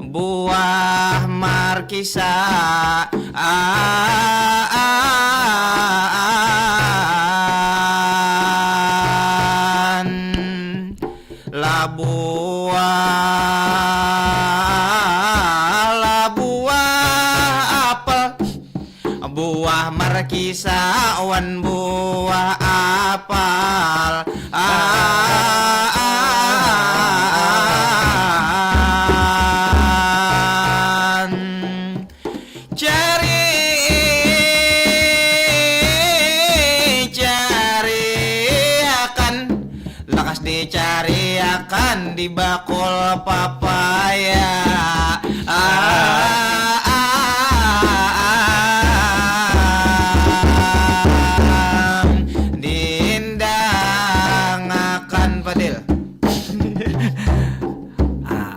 buah markisa, buah apel, buah markisa, wan buah apel, dicari akan di bakul papaya, diindang akan Fadil.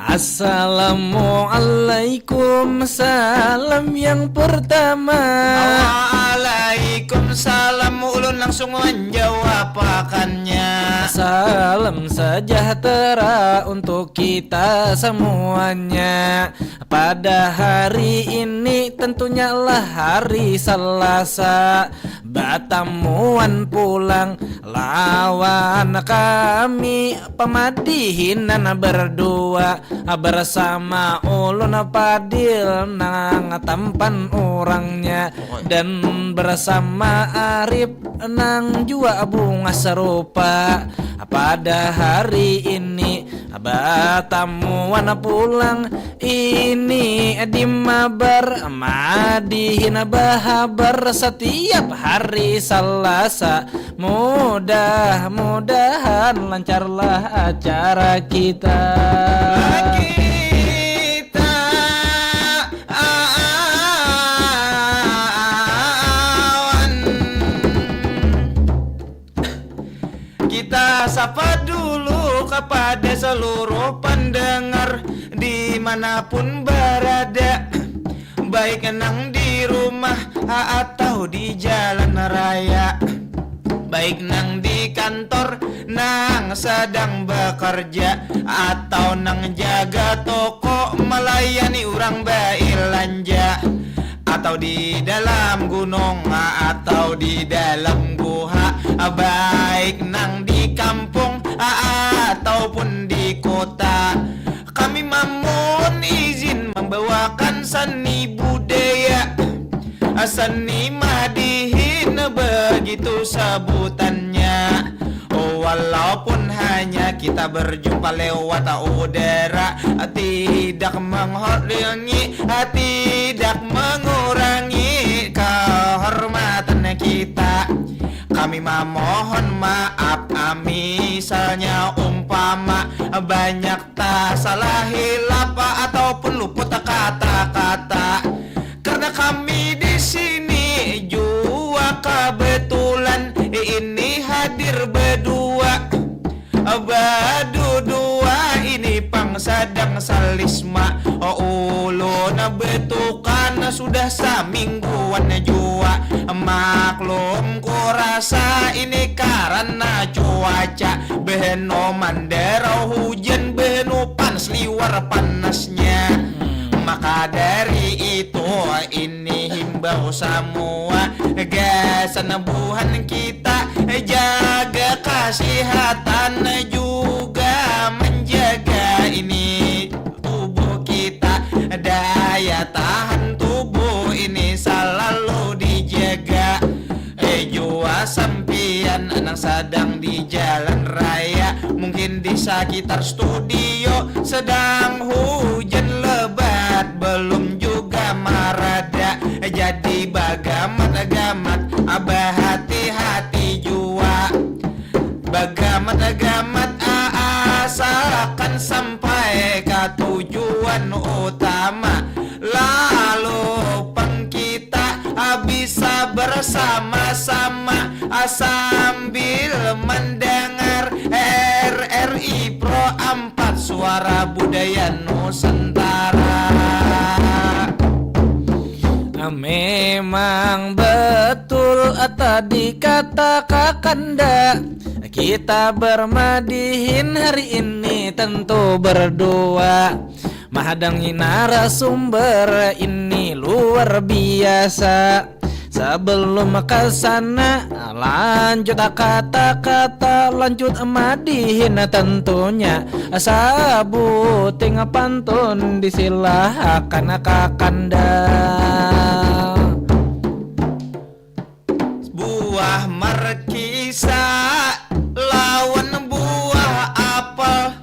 Assalamualaikum, salam yang pertama. Waalaikumsalam, ulun langsung menjawab akannya. Salam sejahtera untuk kita semuanya. Pada hari ini tentunya lah hari Selasa, batamuan pulang lawan kami pemadihinan berdua bersama ulun Fadil nang tampan orangnya, dan bersama Arif nang jua bunga serupa. Pada hari ini batamuan pulang ini di mabar madihin bahabar setiap hari Selasa. Mudah-mudahan lancarlah acara kita. Kita sapa dulu kepada seluruh pendengar dimanapun berada, baik nang di rumah atau di jalan raya, baik nang di kantor, nang sedang bekerja, atau nang jaga toko melayani orang belanja, atau di dalam gunung atau di dalam gua, baik nang di kampung ataupun di kota. Kami mamun izin membawakan seni budaya, seni madihin begitu sebutannya. Walaupun hanya kita berjumpa lewat udara, tidak menghalangi, tidak mengurangi kehormatan kita. Kami memohon maaf misalnya umpama banyak tak salah hilap ataupun luput kata-kata, karena kami di sini jua kebetulan ini hadir berdua ini pang sedang salisma. Ulun betukan sudah semingguan jua, maklum ku rasa ini karena cuaca beno mandera hujan beno panas liwar panasnya. Maka dari itu ini himbau semua kesembuhan kita, jaga kesehatan juga menjaga ini tubuh kita, daya tahan tubuh ini selalu dijaga. Jua sampian anak sedang di jalan raya, mungkin di sekitar studio sedang hujan lebat belum juga marada, jadi bagamat abah hati-hati jua, bagamat asalkan sampai ke tujuan utama, lalu kita bisa bersama-sama sambil mendengar RRI Pro 4 Suara Budaya Nusantara. Memang betul tadi kata Kakanda, kita bermadihin hari ini tentu berdua. Menghadangi narasumber ini luar biasa. Sebelum ke sana lanjut kata-kata, lanjut madihin tentunya. Sabuting pantun disilahkan kakanda. Buah markisa lawan buah apel,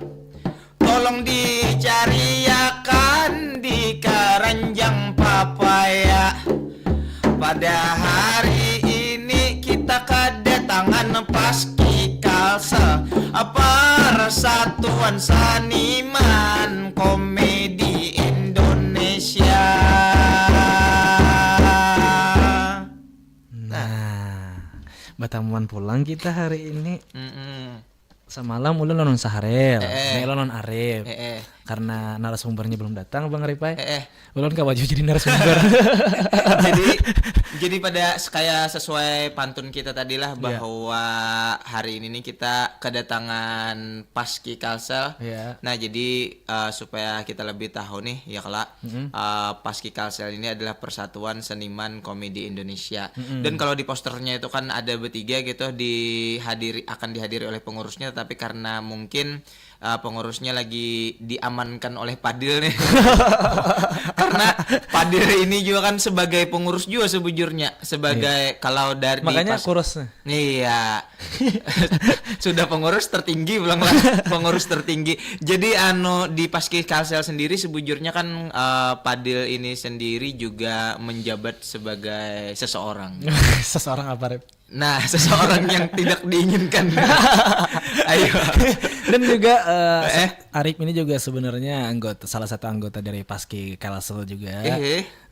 tolong dicariakan di keranjang papaya. Pada hari ini kita kedatangan Paski Kalsel, Persatuan Seniman Komedi Indonesia. Batamuan pulang kita hari ini. Mm-mm. Semalam ulun non Saharel, Nelo non Arif. Eh. Karena narasumbernya belum datang Bang Ripai. Eh. Ulun ka wajib jadi narasumber. jadi pada kayak sesuai pantun kita tadi lah bahwa hari ini nih kita kedatangan Paski Kalsel. Iya. Nah jadi supaya kita lebih tahu nih ya kelak Paski Kalsel ini adalah Persatuan Seniman Komedi Indonesia. Dan kalau di posternya itu kan ada bertiga gitu akan dihadiri oleh pengurusnya, tapi karena mungkin pengurusnya lagi diamankan oleh Padil nih. Karena Padil ini juga kan sebagai pengurus juga sebujurnya, sebagai kalau dari makanya kurusnya. Iya. Sudah pengurus tertinggi bilang lah, pengurus tertinggi. Jadi di Paski Kalsel sendiri sebujurnya kan Padil ini sendiri juga menjabat sebagai seseorang. Seseorang apa, Rep? Nah, seseorang yang tidak diinginkan. Ayo. Dan juga Arif ini juga sebenarnya salah satu anggota dari Paski Kalsel juga.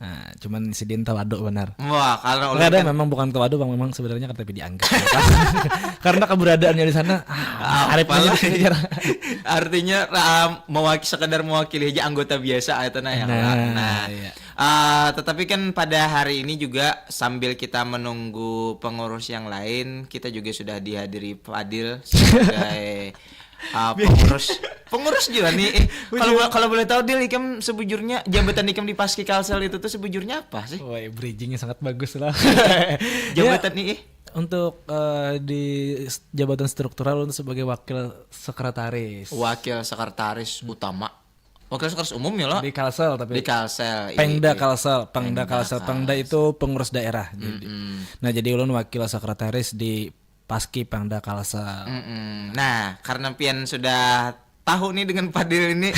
Nah, cuman si Din tawadu benar. Wah, kalau nggak ada memang bukan tawadu Bang, memang sebenarnya kan tapi dianggap. Karena keberadaannya di sana Arif ini artinya sekedar mewakili aja anggota biasa itu ya. Iya. Tetapi kan pada hari ini juga sambil kita menunggu pengurus yang lain, kita juga sudah dihadiri Fadil sebagai pengurus juga nih. Kalau boleh tahu Dil, Ikam sebujurnya jabatan Ikam di Paski Kalsel itu tuh sebujurnya apa sih? Wah, bridgingnya sangat bagus lah. Jabatan nih untuk di jabatan struktural untuk sebagai wakil sekretaris. Wakil sekretaris utama. Wakil sekretaris umum ya lo? Di Kalsel tapi. Di Kalsel. Pengda Kalsel, Pengda itu pengurus daerah. Jadi. Nah, jadi ulun wakil sekretaris di Paski Pengda Kalsel. Nah, karena pian sudah tahu nih dengan Padil ini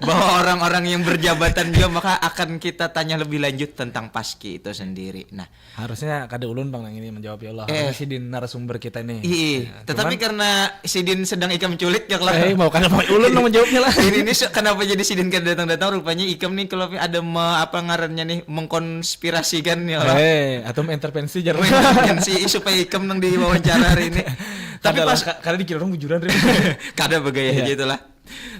bahwa orang-orang yang berjabatan juga, maka akan kita tanya lebih lanjut tentang Paski itu sendiri. Nah, harusnya kada ulun Bang yang ini menjawab ya Allah. Si Din narasumber kita ini. Iya. Tetapi karena si Din sedang Ikam culik ya lah. Mau kenapa ulun mau menjawabnya lah. Ini kenapa jadi si Din kada datang-datang, rupanya Ikam nih kalau ada apa ngarannya nih mengkonspirasikan ya lah. Atau mengintervensi jarang. Mengintervensi supaya Ikam nang diwawancara hari ini. Tapi karena dikira orang bujuran kada bagaya gitu lah.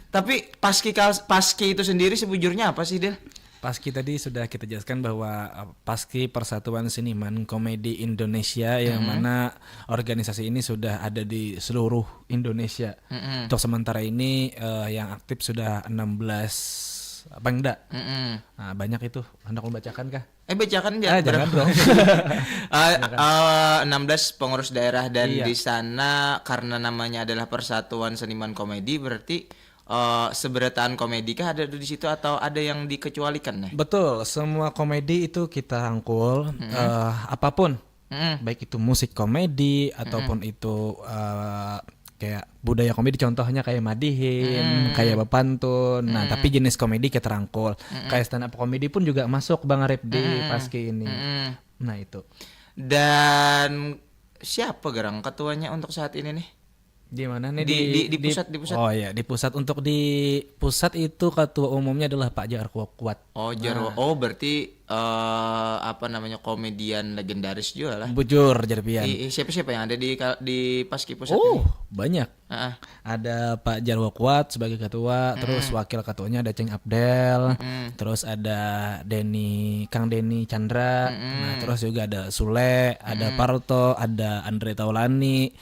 Tapi Paski itu sendiri sebujurnya apa sih, Del? Paski tadi sudah kita jelaskan bahwa Paski Persatuan Seniman Komedi Indonesia yang mana organisasi ini sudah ada di seluruh Indonesia. Untuk sementara ini yang aktif sudah 16 Pengda. Nah, banyak itu. Hendak membacakan kah? Bacakan ya. Jangan dong. 16 pengurus daerah dan di sana karena namanya adalah Persatuan Seniman Komedi, berarti seberataan komedi kah ada di situ atau ada yang dikecualikan nih? Betul, semua komedi itu kita rangkul, apapun, baik itu musik komedi ataupun itu kayak budaya komedi, contohnya kayak madihin, kayak bepantun. Nah, tapi jenis komedi kita rangkul. Kayak stand up komedi pun juga masuk Bang Arif di Paski ini. Nah, itu. Dan siapa gerang ketuanya untuk saat ini nih? Di mana nih? Di pusat. Oh iya, di pusat. Untuk di pusat itu ketua umumnya adalah Pak Jarwo Kuat. Oh, Jarwo. Oh, berarti apa namanya, komedian legendaris juga lah. Bujur Jarpian. Siapa yang ada di Paski pusat ini? Oh, banyak. Ada Pak Jarwo Kuat sebagai ketua, terus wakil ketuanya ada Ceng Abdel, terus ada Kang Denny Chandra, nah terus juga ada Sule, ada Parto, ada Andre Taulani,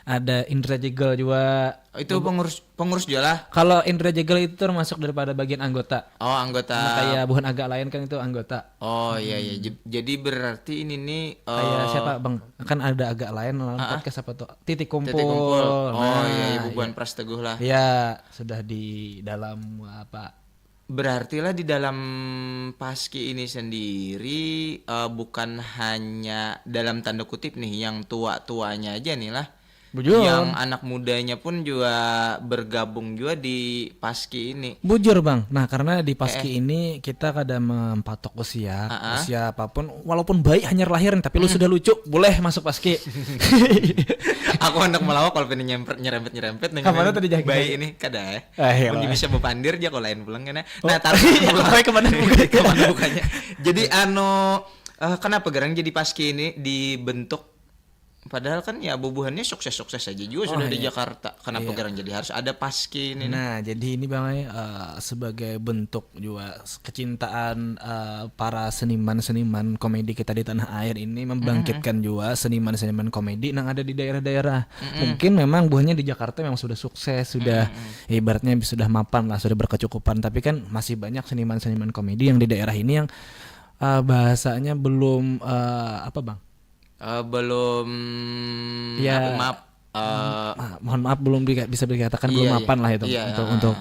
ada Indra Jegel juga. Itu pengurus juga lah. Kalau Indra Jegel itu termasuk daripada bagian anggota. Oh, anggota. Nah, kayak bukan agak lain kan itu anggota. Oh iya iya. Jadi berarti ini nih Kayak siapa Bang? Kan ada agak lain podcast apa tuh? Titik Kumpul. Titik Kumpul. Oh Nah, iya, Ibu Buan Prasteguh lah. Ya, sudah di dalam apa? Berarti lah di dalam Paski ini sendiri bukan hanya dalam tanda kutip nih yang tua-tuanya aja nih lah. Bujur. Yang anak mudanya pun juga bergabung juga di Paski ini. Bujur Bang. Nah karena di Paski ini kita kadang mempatok usia apapun, walaupun bayi hanya lahirin tapi lu sudah lucu, boleh masuk Paski. Aku hendak melawak kalau pengen nyerempet Kemana tadi jaga? bayi ini kada ya. Mungkin bisa bepandir aja kalau lain pulang kan. Nah taruh kemana bukanya. Jadi kenapa gerang jadi Paski ini dibentuk? Padahal kan ya bubuhannya sukses-sukses aja juga sudah di Jakarta. Kenapa gerang jadi harus ada Paski ini? Nah, jadi ini Bang sebagai bentuk juga kecintaan para seniman-seniman komedi kita di tanah air ini membangkitkan juga seniman-seniman komedi yang ada di daerah-daerah. Mungkin memang buahnya di Jakarta memang sudah sukses, sudah ibaratnya sudah mapan lah, sudah berkecukupan, tapi kan masih banyak seniman-seniman komedi yang di daerah ini yang bahasanya belum apa Bang? Belum ya mohon maaf belum bisa dikatakan belum mapan lah itu untuk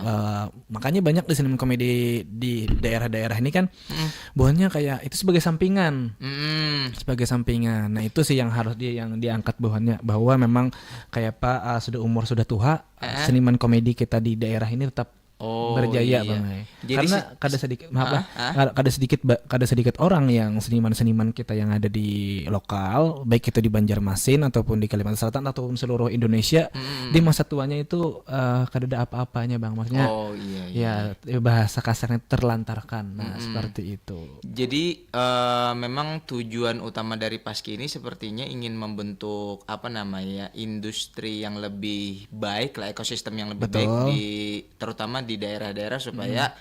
makanya banyak di seniman komedi di daerah-daerah ini kan buahnya kayak itu sebagai sampingan nah itu sih yang harus yang diangkat buahnya bahwa memang kayak sudah umur sudah tua seniman komedi kita di daerah ini tetap berjaya Bang. Jadi karena kada sedikit orang yang seniman-seniman kita yang ada di lokal, baik itu di Banjarmasin ataupun di Kalimantan Selatan ataupun seluruh Indonesia, di masa tuanya itu kada ada apa-apanya Bang. Maksudnya ya bahasa kasarnya terlantarkan. Nah, seperti itu. Jadi memang tujuan utama dari Paski ini sepertinya ingin membentuk industri yang lebih baik lah, ekosistem yang lebih baik terutama di daerah-daerah supaya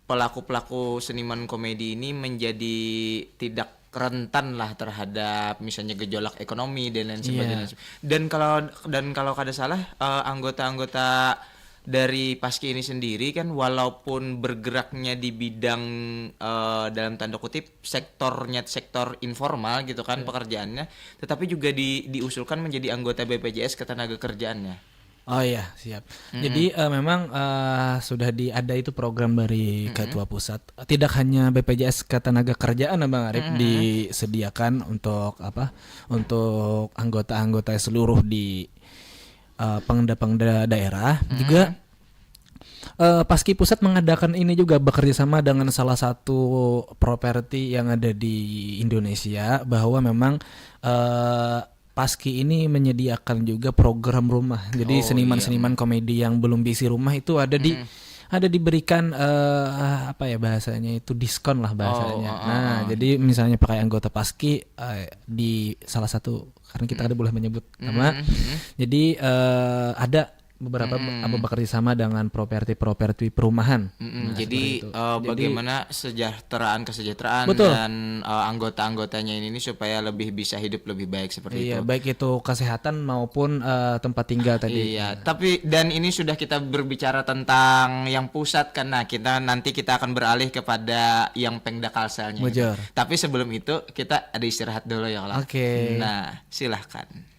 pelaku-pelaku seniman komedi ini menjadi tidak rentan lah terhadap misalnya gejolak ekonomi dan lain sebagainya. Dan kalau kada salah anggota-anggota dari Paski ini sendiri kan walaupun bergeraknya di bidang dalam tanda kutip sektor informal gitu kan pekerjaannya, tetapi juga diusulkan menjadi anggota BPJS Ketenagakerjaannya. Oh iya, siap. Jadi memang sudah ada itu program dari Ketua Pusat. Tidak hanya BPJS Ketenagakerjaan Bang Arif disediakan untuk untuk anggota-anggota seluruh di pengda-pengda daerah. Juga Paski Pusat mengadakan ini juga bekerja sama dengan salah satu properti yang ada di Indonesia, bahwa memang Paski ini menyediakan juga program rumah. Jadi seniman-seniman komedi yang belum diisi rumah itu ada diberikan bahasanya itu diskon lah bahasanya. Jadi misalnya pakai anggota Paski di salah satu, karena kita ada boleh menyebut nama. Jadi ada beberapa bekerja sama dengan properti perumahan. Jadi bagaimana kesejahteraan betul. Dan anggota-anggotanya ini supaya lebih bisa hidup lebih baik seperti itu. Iya, baik itu kesehatan maupun tempat tinggal tadi. Iya, tapi dan ini sudah kita berbicara tentang yang pusat kan. Nah, nanti kita akan beralih kepada yang Pengda Kalselnya. Tapi sebelum itu kita ada istirahat dulu ya lah. Oke. Nah, silahkan.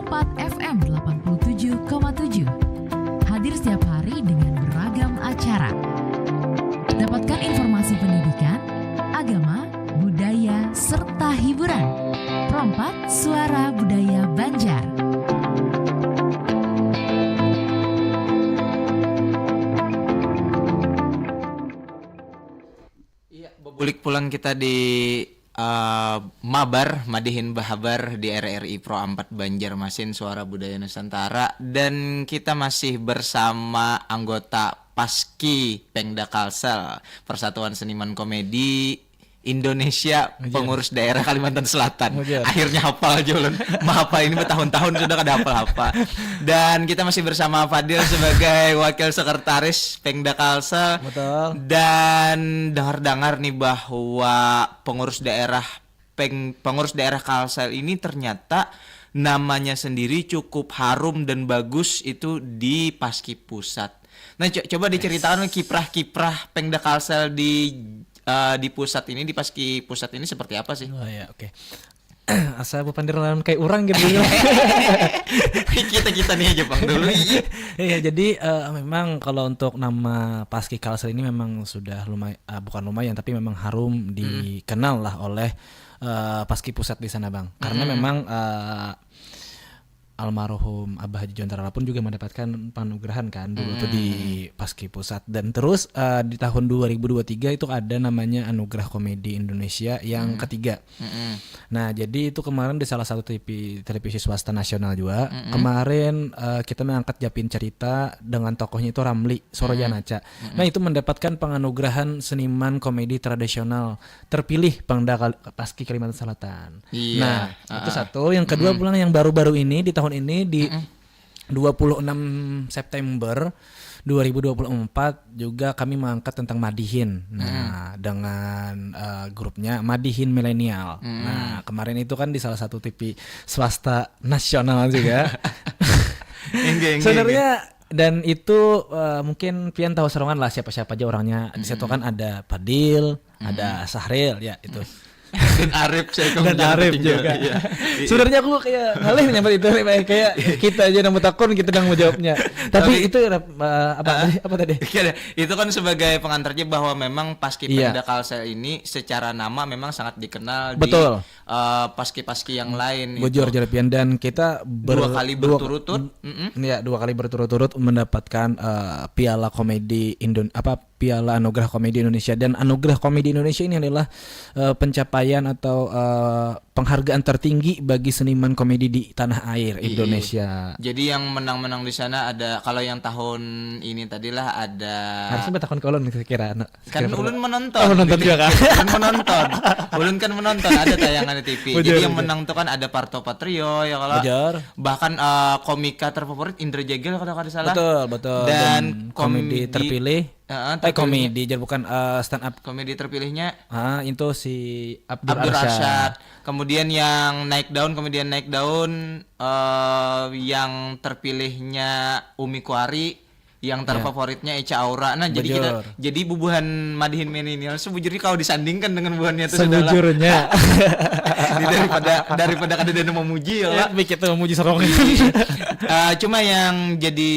Pro 4 FM 87,7. Hadir setiap hari dengan beragam acara. Dapatkan informasi pendidikan, agama, budaya, serta hiburan. Pro 4 Suara Budaya Banjar. Bulik pulang kita di Mabar, Madihin Bahabar di RRI Pro 4 Banjarmasin Suara Budaya Nusantara, dan kita masih bersama anggota Paski Pengda Kalsel, Persatuan Seniman Komedi Indonesia, pengurus daerah Kalimantan Selatan. Akhirnya hafal aja ulun. Mahafal ini bertahun-tahun sudah kada hafal-hafal. Dan kita masih bersama Fadil sebagai wakil sekretaris Pengda Kalsel. Betul. Dan dengar-dengar nih bahwa pengurus daerah Kalsel ini ternyata namanya sendiri cukup harum dan bagus itu di Paski Pusat. Nah, coba diceritakan kiprah-kiprah Pengda Kalsel di pusat ini, di Paski Pusat ini seperti apa sih? Oh ya, oke. Asa bupandiran kayak orang gitu. kita nih aja Bang dulu. Iya, jadi memang kalau untuk nama Paski Kalsel ini memang sudah bukan lumayan, tapi memang harum dikenal lah oleh Paski Pusat di sana, Bang. Karena memang almarhum Abah Haji Jontara pun juga mendapatkan penganugerahan kan dulu tuh di Paski Pusat, dan terus di tahun 2023 itu ada namanya Anugerah Komedi Indonesia yang ketiga. Nah, jadi itu kemarin di salah satu televisi swasta nasional juga. Kemarin kita mengangkat Japin Cerita dengan tokohnya itu Ramli Soroyanaca. Nah, itu mendapatkan penganugerahan seniman komedi tradisional terpilih Pengda Paski Kalimantan Selatan. Iya. Nah, itu satu. Yang kedua pulang yang baru-baru ini di tahun ini di 26 September 2024 juga kami mengangkat tentang Madihin. Nah, dengan grupnya Madihin Milenial. Nah, kemarin itu kan di salah satu TV swasta nasional juga. Sebenarnya dan itu mungkin pian tahu serongan lah siapa-siapa aja orangnya. Di situ kan ada Fadil, ada Sahril ya itu. Dan Arif juga. Iya. Sebenarnya aku kayak ngalih nyampe itu kayak kita aja nemu takon kita yang mau jawabnya. Tapi itu apa tadi? Itu kan sebagai pengantarnya bahwa memang Paski Pengda Kalsel ini secara nama memang sangat dikenal. Betul. Di paski-paski yang lain. Bujur Jarapian, dan kita dua kali berturut-turut mendapatkan piala komedi Piala Anugerah Komedi Indonesia, dan Anugerah Komedi Indonesia ini adalah pencapaian atau penghargaan tertinggi bagi seniman komedi di tanah air Indonesia. Jadi yang menang-menang di sana ada, kalau yang tahun ini tadilah ada. Harusnya bertakon kolon kira-kira. Kan ulun menonton. Menonton juga kan? Ulun kan menonton ada tayangan di TV. Jadi yang menang tuh kan ada Parto Patrio ya kalau. Bahkan komika terfavorit Indra Jegel kalau tidak salah. Betul. Dan komedi terpilih. Komedi jadi bukan stand up. Komedi terpilihnya itu si Abdur Arsyad. Kemudian yang naik daun yang terpilihnya Umi Kuari, yang terfavoritnya Echa Aura. Nah, jadi bubuhan Madihin Milenial sebujurnya kalau disandingkan dengan bubuhannya itu sudah sebujurnya daripada kada ada memuji ya. Kita memuji serong. Cuma yang jadi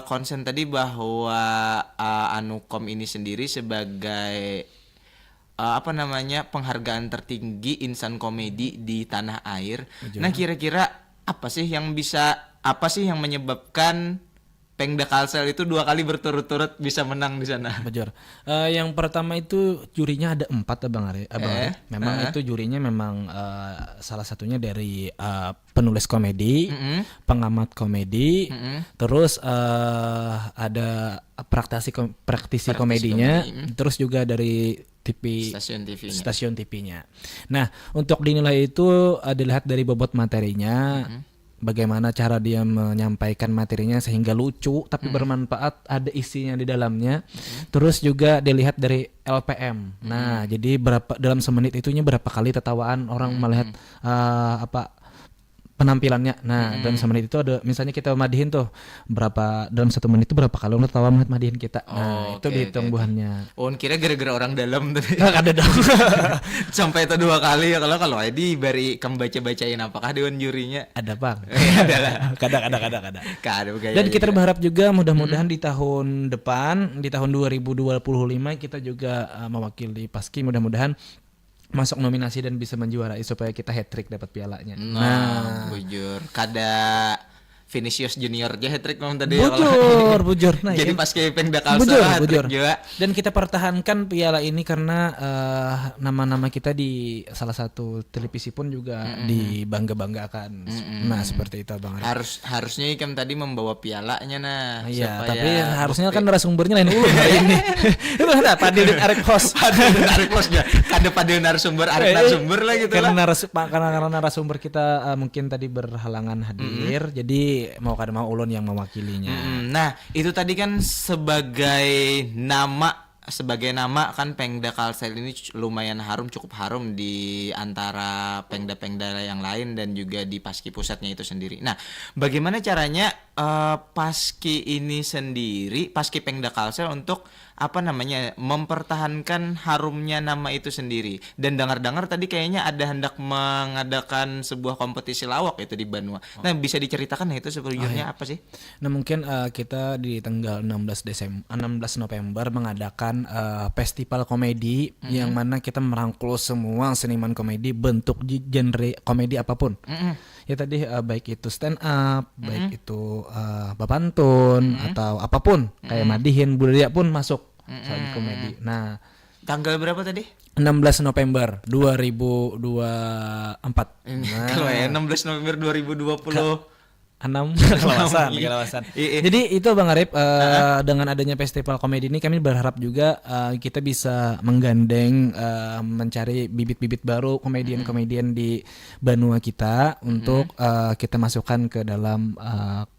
konsen tadi bahwa Anukom ini sendiri sebagai penghargaan tertinggi insan komedi di tanah air. Nah, kira-kira apa sih yang menyebabkan Pengda Kalsel itu 2 kali berturut-turut bisa menang di sana? Bujur. Yang pertama itu jurinya ada 4 Abang Ari. Memang itu jurinya memang salah satunya dari penulis komedi, pengamat komedi, terus ada praktisi komedinya, terus juga dari stasiun TV-nya. Nah, untuk dinilai itu dilihat dari bobot materinya, bagaimana cara dia menyampaikan materinya sehingga lucu tapi bermanfaat, ada isinya di dalamnya. Terus juga dilihat dari LPM. Nah, jadi dalam semenit itunya berapa kali tertawaan orang melihat penampilannya. Nah, dalam 1 menit itu ada misalnya kita madihin tuh dalam 1 menit itu berapa kali lo tawa madihin kita. Nah, itu dihitung buahannya. Oh, kira gara-gara orang dalam tadi. Ada dong. Sampai itu 2 kali ya kalau Edi bari kamu baca-bacain apakah dewan jurinya? Ada, Bang. Ada. Kada. Gaya Dan kita gitu. berharap juga mudah-mudahan di tahun depan, di tahun 2025 kita juga mewakili Paski, mudah-mudahan masuk nominasi dan bisa menjuarai supaya kita hat-trick dapat pialanya. Nah, bujur. Kada Vinicius Junior aja hat-trick memang tadi ya kalau. Bujur. Nah, Jadi ya. pas kayak Pengda Kalsel hat-trick juga. Dan kita pertahankan piala ini karena nama-nama kita di salah satu televisi pun juga dibangga-banggakan. Nah, seperti itu Bang Arif. Harusnya Ikam tadi membawa pialanya nah. Iya, tapi harusnya kan narasumbernya lain ulun hari ini. Itu ada Padil dan Arif host. Arif Bos ya. Kada Padil narasumber, Arif narasumber lah gitu lah. Karena narasumber kita mungkin tadi berhalangan hadir, jadi mau kada mau ulun yang mewakilinya. Nah, itu tadi kan sebagai nama kan Pengda Kalsel ini lumayan cukup harum di antara pengda-pengda yang lain dan juga di Paski pusatnya itu sendiri. Nah, bagaimana caranya Paski ini sendiri, Paski Pengda Kalsel untuk mempertahankan harumnya nama itu sendiri. Dan dengar-dengar tadi kayaknya ada hendak mengadakan sebuah kompetisi lawak itu di Banua. Nah, bisa diceritakan itu sebelumnya apa sih? Nah, mungkin kita di tanggal 16 November mengadakan festival komedi yang mana kita merangkul semua seniman komedi bentuk genre komedi apapun. Ya tadi baik itu stand up, baik itu babantun atau apapun kayak madihin budaya pun masuk di komedi. Nah, tanggal berapa tadi? 16 November 2024. Nah, kalau ya 16 November 2020. Kelawasan. Jadi itu Bang Arif, dengan adanya festival komedi ini kami berharap juga kita bisa menggandeng mencari bibit-bibit baru komedian-komedian di Banua kita untuk kita masukkan ke dalam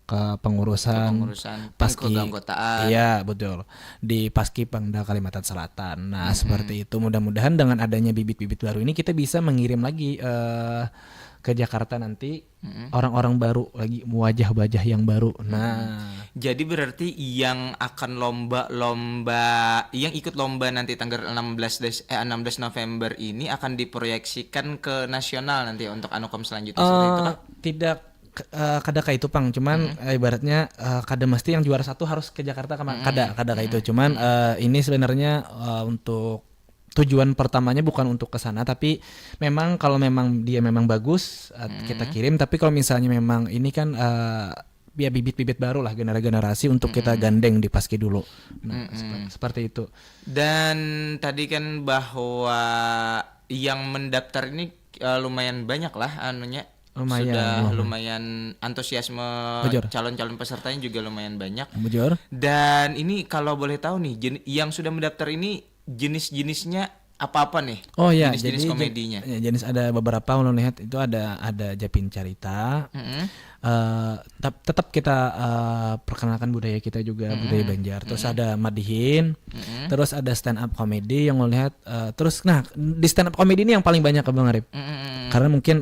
kepengurusan Paski keanggotaan. Iya, betul. Di Paski Pengda Kalimantan Selatan. Nah, seperti itu. Mudah-mudahan dengan adanya bibit-bibit baru ini kita bisa mengirim lagi ke Jakarta nanti orang-orang baru lagi, wajah-wajah yang baru. Nah, jadi berarti yang akan yang ikut lomba nanti tanggal 16 November ini akan diproyeksikan ke nasional nanti untuk Anukom selanjutnya seperti itu kan? Tidak kada kayak itu Pang, cuman ibaratnya kada mesti yang juara 1 harus ke Jakarta kada kayak itu. Cuman ini sebenarnya untuk tujuan pertamanya bukan untuk ke sana, tapi memang kalau memang dia memang bagus kita kirim, tapi kalau misalnya memang ini kan ya bibit-bibit baru lah, generasi untuk kita gandeng di Paski dulu. Nah, seperti itu. Dan tadi kan bahwa yang mendaftar ini lumayan banyak lah anunya. Lumayan antusiasme calon-calon pesertanya juga lumayan banyak. Bujur. Dan ini kalau boleh tahu nih, yang sudah mendaftar ini jenis-jenisnya apa-apa nih? Oh ya, jenis-jenis jadi komedinya. Jenis ada beberapa, ulun lihat itu ada Japin Carita. Tetap kita perkenalkan budaya kita juga, budaya Banjar. Terus ada Madihin. Terus ada stand up comedy yang ulun lihat. Terus di stand up comedy ini yang paling banyak Bang Arif. Karena mungkin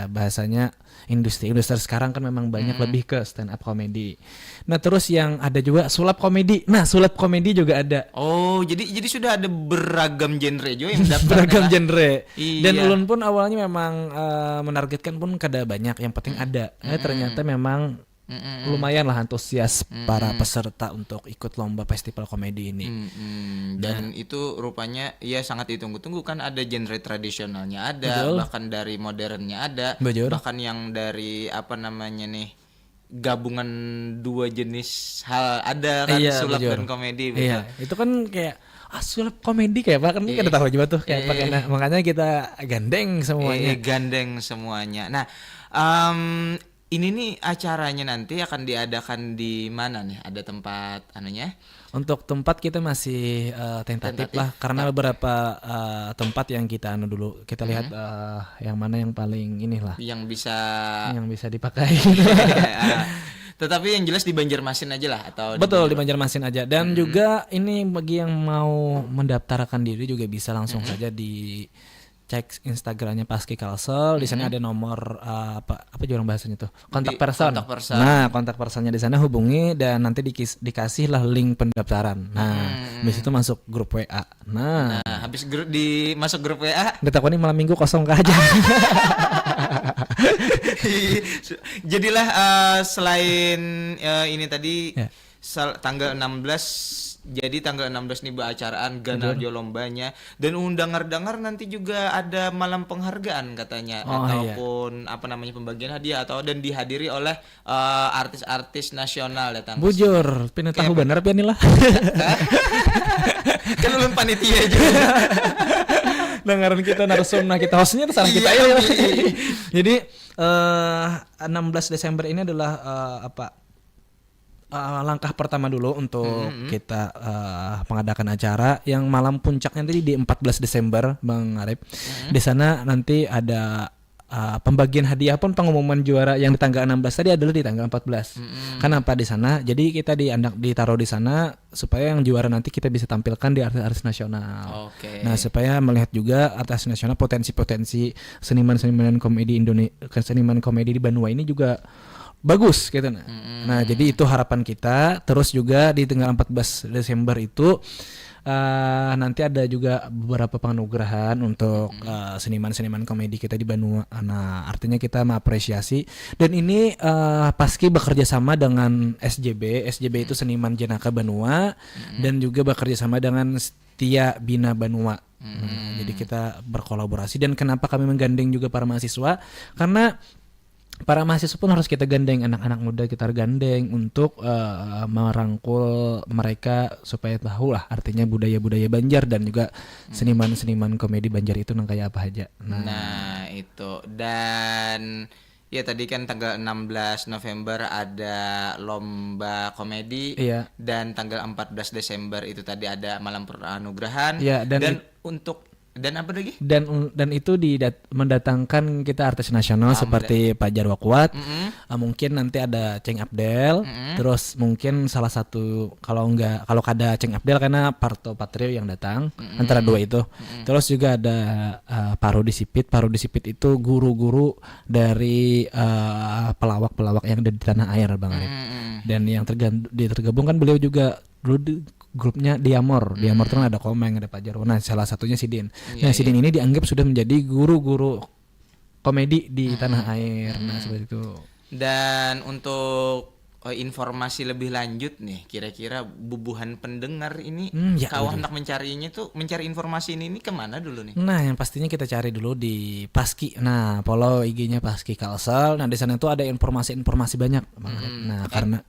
bahasanya industri sekarang kan memang banyak lebih ke stand up comedy. Nah, terus yang ada juga sulap komedi. Nah, sulap komedi juga ada. Oh, jadi sudah ada beragam genre juga yang daftar. Beragam genre. Iya. Dan ulun pun awalnya memang menargetkan pun kada banyak, yang penting ada. Ternyata memang lumayan lah antusias para peserta untuk ikut lomba festival komedi ini. Dan itu rupanya ya sangat ditunggu-tunggu kan, ada genre tradisionalnya ada, bahkan dari modernnya ada, bahkan yang dari gabungan dua jenis hal ada kan, sulap dan komedi. Iya, itu kan kayak sulap komedi kayak apa kan kita tahu juga tuh kayak makanya kita gandeng semuanya. Nah, ini nih acaranya nanti akan diadakan di mana nih? Ada tempat anunya? Untuk tempat kita masih tentatif lah, karena beberapa tempat yang kita dulu kita lihat yang mana yang paling inilah yang bisa dipakai. Tetapi yang jelas di Banjarmasin aja lah atau betul di Banjarmasin aja. Dan juga ini bagi yang mau mendaftarkan diri juga bisa langsung saja di cek Instagramnya Paski Kalsel, di sana ada nomor apa juga bahasanya tuh, kontak person. Nah, kontak personnya di sana hubungi dan nanti dikasih lah link pendaftaran. Nah, habis itu masuk grup WA. Nah, habis masuk grup WA, ditakoni malam minggu kosong aja. Jadilah selain ini tadi tanggal 16, jadi tanggal 16 nih acaraan Ganaljo lombanya, dan dengar nanti juga ada malam penghargaan katanya, ataupun apa namanya pembagian hadiah dan dihadiri oleh artis-artis nasional datang. Bujur, pina tahu bener pian lah. Kan ulun panitia juga. Dengaran kita narsumna kita hostnya salah kita ya. Jadi 16 Desember ini adalah langkah pertama dulu untuk kita mengadakan acara yang malam puncaknya tadi di 14 Desember Bang Arif. Di sana nanti ada pembagian hadiah pun pengumuman juara yang di tanggal 16 tadi adalah di tanggal 14. Kenapa di sana? Jadi kita ditaruh di sana supaya yang juara nanti kita bisa tampilkan di artis-artis nasional. Nah, supaya melihat juga artis nasional potensi-potensi seniman-seniman komedi seniman komedi di Banua ini juga bagus gitu. Nah, jadi itu harapan kita. Terus juga di tanggal 14 Desember itu nanti ada juga beberapa penganugerahan untuk seniman-seniman komedi kita di Banua. Nah, artinya kita mengapresiasi, dan ini Paski bekerja sama dengan SJB. SJB itu Seniman Jenaka Banua, dan juga bekerja sama dengan Setia Bina Banua. Jadi kita berkolaborasi. Dan kenapa kami menggandeng juga para mahasiswa? Karena para mahasiswa pun harus kita gandeng, anak-anak muda kita gandeng untuk merangkul mereka supaya tahu lah artinya budaya-budaya Banjar dan juga seniman-seniman komedi Banjar itu kayak apa aja. Nah itu, dan ya tadi kan tanggal 16 November ada lomba komedi, dan tanggal 14 Desember itu tadi ada malam penganugerahan, dan apa lagi? Dan itu mendatangkan kita artis nasional seperti Pak Jarwo Kuat, mungkin nanti ada Ceng Abdel, terus mungkin salah satu kalau ada Ceng Abdel karena Parto Patrio yang datang, antara dua itu. Terus juga ada Parodi Sipit. Parodi Sipit itu guru-guru dari pelawak-pelawak yang ada di tanah air Bang Arif. Dan yang tergabung kan beliau juga dulu di grupnya Diamor. Diamor itu kan ada Komeng, ada Pak Jarwo. Nah, salah satunya Sidin. Sidin ini dianggap sudah menjadi guru-guru komedi di tanah air. Nah, seperti itu. Dan untuk informasi lebih lanjut nih, kira-kira bubuhan pendengar ini kalau hendak mencari informasi ini kemana dulu nih? Nah, yang pastinya kita cari dulu di Paski. Nah, follow IG-nya Paski Kalsel. Nah, di sana tuh ada informasi banyak. Nah, karena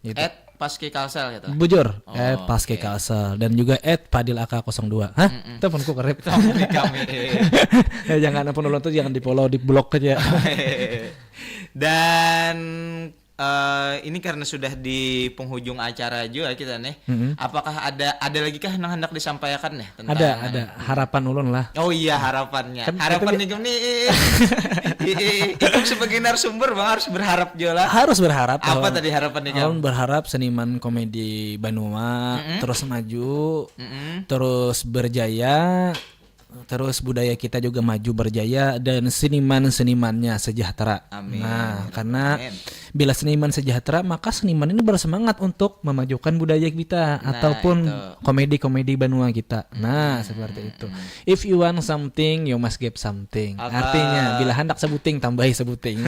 itu Paski Kalsel gitu. Bujur, Paski Kalsel, dan juga Padil AK02. Itu punku kerep. Kami. Jangan apa nonton tuh jangan di-follow, di-blok aja. Dan ini karena sudah di penghujung acara juga kita nih. Apakah ada lagi kah yang hendak disampaikan nih tentang ada harapan ulun lah. Oh iya, harapannya. Harapan nih ikut sebagai narasumber Bang harus berharap juga lah. Harus berharap. Apa tadi harapan nih? Ulun berharap seniman komedi Banua terus maju, terus berjaya, terus budaya kita juga maju berjaya, dan seniman-senimannya sejahtera. Amin. Nah, karena bila seniman sejahtera, maka seniman ini bersemangat untuk memajukan budaya kita ataupun komedi-komedi Banua kita. Nah, seperti itu. If you want something, you must give something. Artinya, bila hendak sebuting, tambahi sebuting.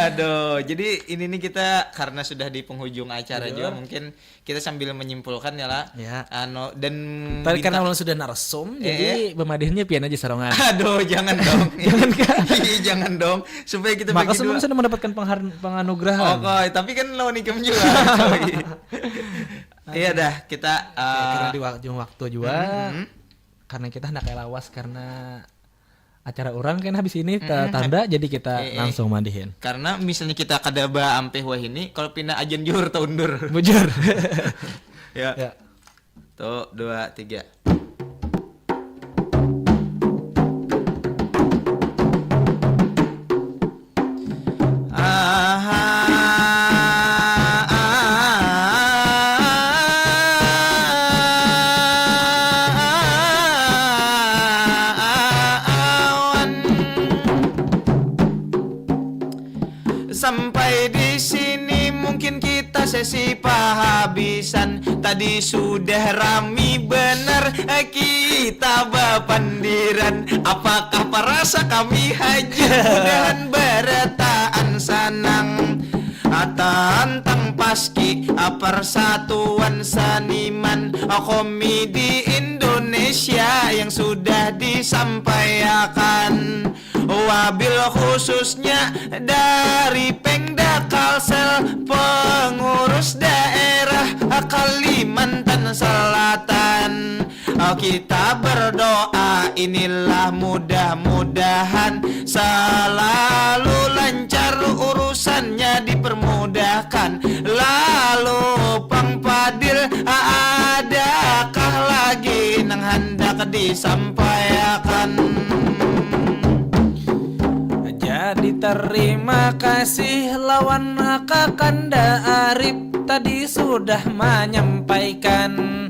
Aduh, jadi ini nih kita karena sudah di penghujung acara juga, mungkin kita sambil menyimpulkan ya lah. Dan tadi karena sudah narsum, jadi pemadihnya pian aja sarongan. Aduh, jangan dong. Jangan dong. Supaya kita maka sebelum sudah mendapatkan penganugerahan. Oke, tapi kan lo nikam juga. Iya dah, kita karena di waktu juga. Karena kita hendak lawas karena acara orang kan habis ini tanda, jadi kita langsung mandihin. Karena misalnya kita kadaba ampe wah ini kalau pindah ajen juhur taundur. Bujur. Ya. Tuh, 2, 3. Sampai di sini mungkin kita sesi pahabisan. Tadi sudah rami benar kita bapandiran. Apakah perasa kami haja mudahan berataan sanang tentang paski persatuan seniman komedi Indonesia yang sudah disampaikan. Wabil khususnya dari Pemda Kalsel, pengurus daerah Kalimantan Selatan. Kita berdoa inilah mudah-mudahan selalu lancar urusannya dipermudahkan. Lalu Pang Fadil, adakah lagi nang hendak disampaikan? Jadi terima kasih lawan Kakanda Arif tadi sudah menyampaikan.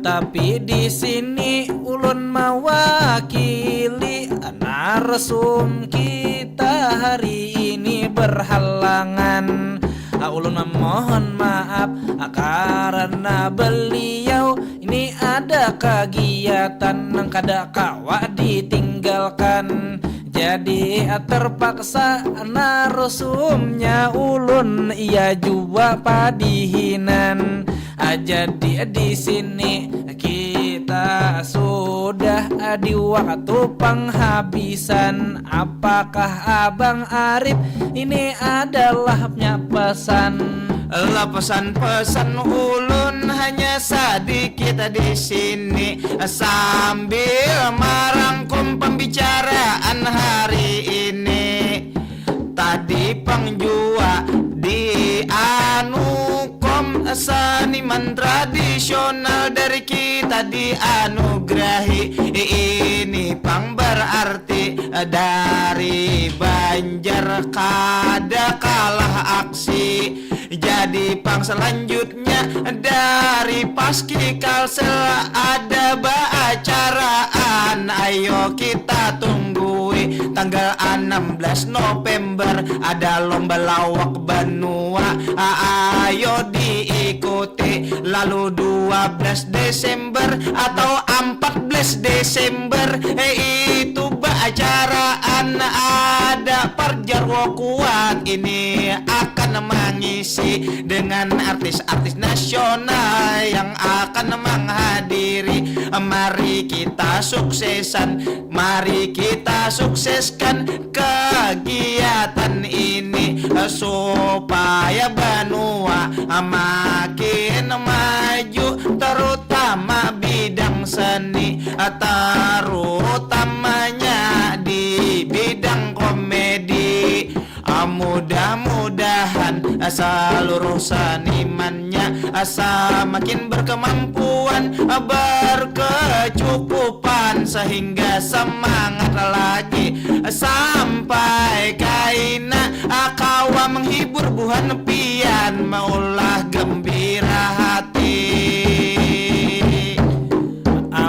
Tapi di sini ulun mewakili narsum kita hari ini berhalangan. Ulun memohon maaf karena beliau ini ada kegiatan yang kada kawa ditinggalkan. Jadi terpaksa narsumnya ulun ia jua padihinan. Jadi di sini kita sudah di waktu penghabisan. Apakah Abang Arif ini adalah pesan? Lah pesan-pesan ulun hanya sedikit di sini sambil merangkum pembicaraan hari ini. Tadi pengjua di anukom seniman tradisional dari kita dianugerahi. Ini Pang berarti dari Banjar kada kalah aksi. Jadi Pang selanjutnya dari Paski Kalsel ada acaraan. Ayo kita tunggui tanggal 16 November ada lomba lawak benua. Ayo diikuti. Lalu 12 Desember atau 14 Desember itu acaraan ada Parjarwo kuat. Ini akan mengisi dengan artis-artis nasional yang akan menghadiri. Mari kita suksesan, mari kita sukseskan kegiatan ini supaya benua makin maju, terutama bidang seni, terutamanya di bidang komedi. Mudah-mudahan seluruh senimannya semakin berkemampuan, berkecukupan, sehingga semangat lagi sampai kaina kawa menghibur buhan pian maulah gembira hati.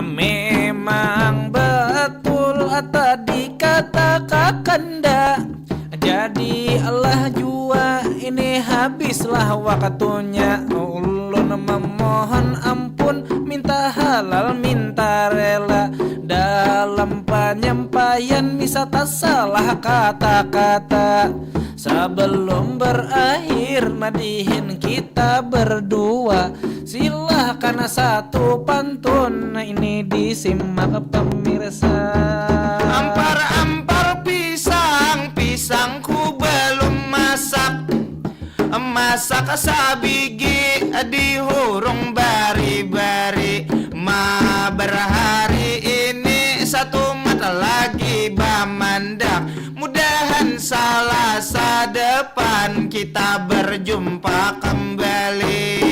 Memang betul tadi kata Kakanda. Jadi Allah jua ini habislah waktunya. Ulun memohon ampun, minta halal, minta rela. Dalam penyampaian bisa tak salah kata-kata. Sebelum berakhir madihin kita berdua. Silahkan satu pantun ini disimak pemirsa. Ampar-ampar pisang, pisangku belum masak. Masak sabigi dihurung bari-bari. Ma berhari ini satu mata lagi bamandang. Mudahan Selasa depan kita berjumpa kembali.